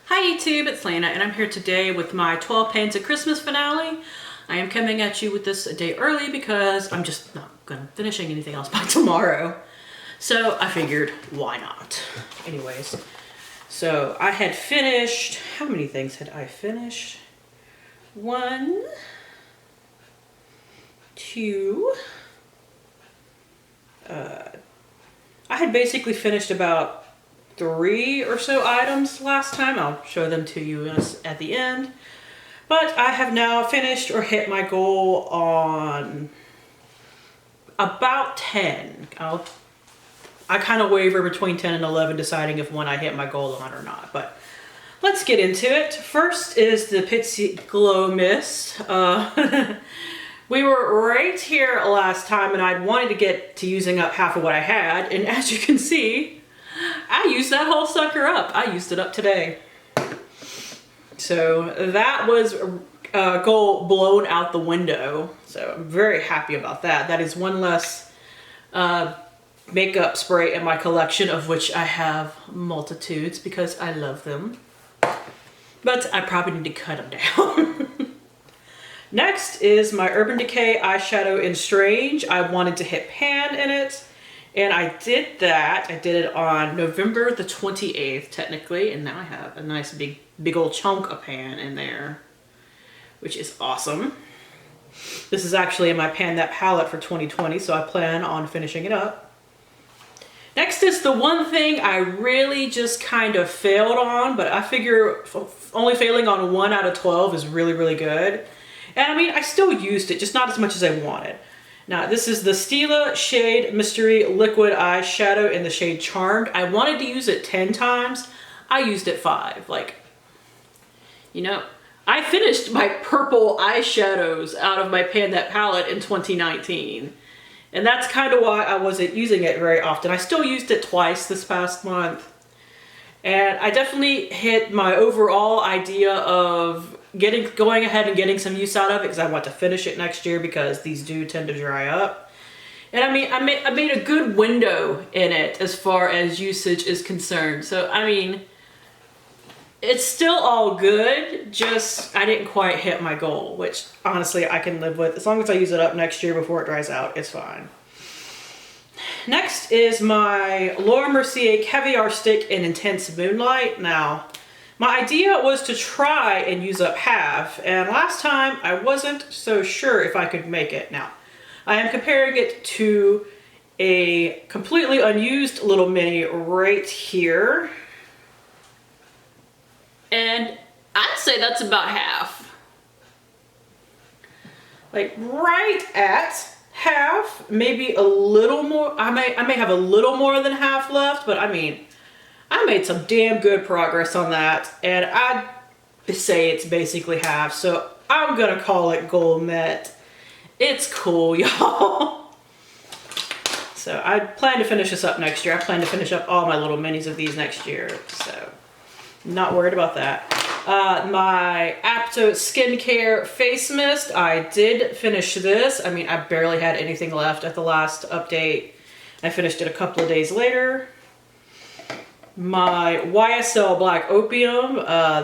Hi YouTube, it's Lana and I'm here today with my 12 Pains of Christmas finale. I am coming at you with this a day early because I'm just not gonna finishing anything else by tomorrow. So I figured, why not? Anyways, so I had finished, how many things had I finished? 1, 2, I had basically finished about 3 or so items last time. I'll show them to you at the end. But I have now finished or hit my goal on about 10. I kind of waver between 10 and 11 deciding if one I hit my goal on or not. But let's get into it. First is the Pixie Glow Mist. We were right here last time and I wanted to get to using up half of what I had. And as you can see, I used that whole sucker up. I used it up today. So that was a goal blown out the window. So I'm very happy about that. That is one less makeup spray in my collection, of which I have multitudes because I love them. But I probably need to cut them down. Next is my Urban Decay eyeshadow in Strange. I wanted to hit pan in it. And I did that. I did it on November the 28th, technically. And now I have a nice big old chunk of pan in there, which is awesome. This is actually in my Pan That palette for 2020, so I plan on finishing it up. Next is the one thing I really just kind of failed on, but I figure only failing on 1 out of 12 is really, really good. And I mean, I still used it, just not as much as I wanted. Now, this is the Stila Shade Mystery Liquid Eyeshadow in the shade Charmed. I wanted to use it 10 times. I used it 5. Like, you know, I finished my purple eyeshadows out of my Pan That palette in 2019. And that's kind of why I wasn't using it very often. I still used it twice this past month. And I definitely hit my overall idea of going ahead and getting some use out of it because I want to finish it next year because these do tend to dry up. And I mean, I made a good window in it as far as usage is concerned. So, I mean, it's still all good, just I didn't quite hit my goal, which honestly I can live with. As long as I use it up next year before it dries out, it's fine. Next is my Laura Mercier Caviar Stick in Intense Moonlight. Now, my idea was to try and use up half, and last time I wasn't so sure if I could make it. Now, I am comparing it to a completely unused little mini right here. And I'd say that's about half. Like right at half, maybe a little more. I may have a little more than half left, but I mean, I made some damn good progress on that, and I'd say it's basically half, so I'm gonna call it goal met. It's cool, y'all. So I plan to finish this up next year. I plan to finish up all my little minis of these next year, so not worried about that. My Apto Skincare Face Mist, I did finish this. I mean, I barely had anything left at the last update. I finished it a couple of days later. My YSL Black Opium,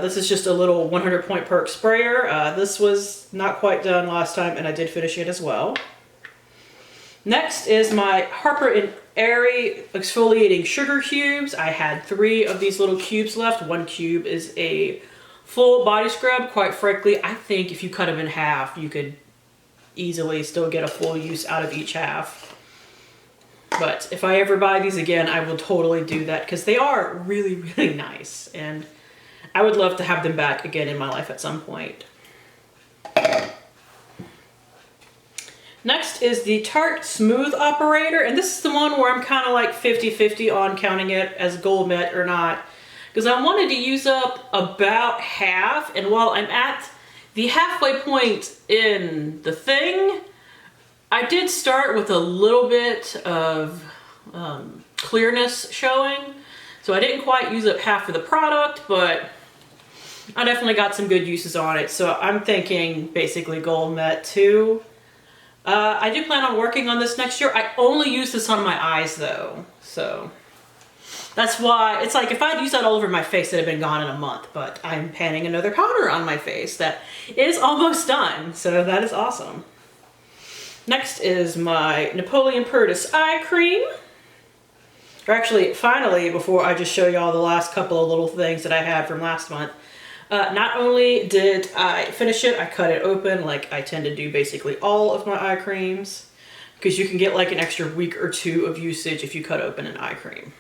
this is just a little 100 point perk sprayer. This was not quite done last time and I did finish it as well. Next is my Harper & Airy Exfoliating Sugar Cubes. I had 3 of these little cubes left. 1 cube is a full body scrub. Quite frankly, I think if you cut them in half, you could easily still get a full use out of each half. But if I ever buy these again, I will totally do that because they are really, really nice. And I would love to have them back again in my life at some point. Next is the Tarte Smooth Operator. And this is the one where I'm kind of like 50-50 on counting it as goal met or not. Because I wanted to use up about half. And while I'm at the halfway point in the thing, I did start with a little bit of clearness showing, so I didn't quite use up half of the product, but I definitely got some good uses on it, so I'm thinking basically goal met too. I do plan on working on this next year. I only use this on my eyes though, so That's why, it's like if I'd used that all over my face, it'd have been gone in a month, but I'm panning another powder on my face that is almost done, so that is awesome. Next is my Napoleon Purtis eye cream. Or actually, finally, before I just show you all the last couple of little things that I had from last month, not only did I finish it, I cut it open like I tend to do basically all of my eye creams, because you can get like an extra week or two of usage if you cut open an eye cream.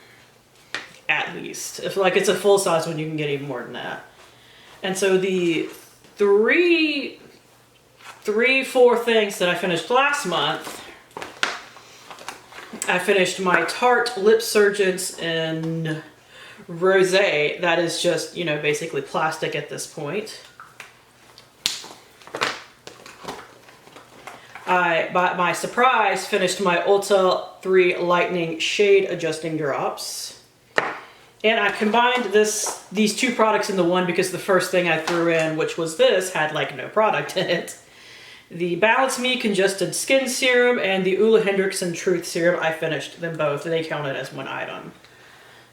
At least. If like it's a full size one, you can get even more than that. And so the four things that I finished last month, I finished my Tarte Lip Surgeons in Rosé. That is just, you know, basically plastic at this point. I, by my surprise, finished my Ulta 3 Lightning Shade Adjusting Drops. And I combined these two products into one because the first thing I threw in, which was this, had like no product in it. The Balance Me Congested Skin Serum and the Ole Hendrickson Truth Serum, I finished them both. They counted as one item.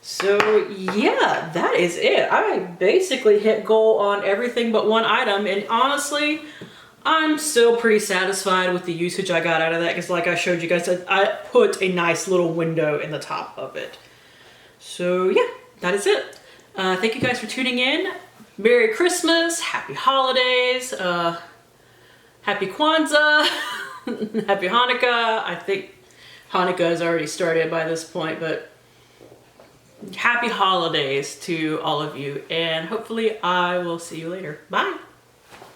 So yeah, that is it. I basically hit goal on everything but one item, and honestly, I'm still pretty satisfied with the usage I got out of that, because like I showed you guys, I put a nice little window in the top of it. So yeah, that is it. Thank you guys for tuning in. Merry Christmas, Happy Holidays, Happy Kwanzaa, Happy Hanukkah. I think Hanukkah has already started by this point, but happy holidays to all of you, and hopefully I will see you later. Bye.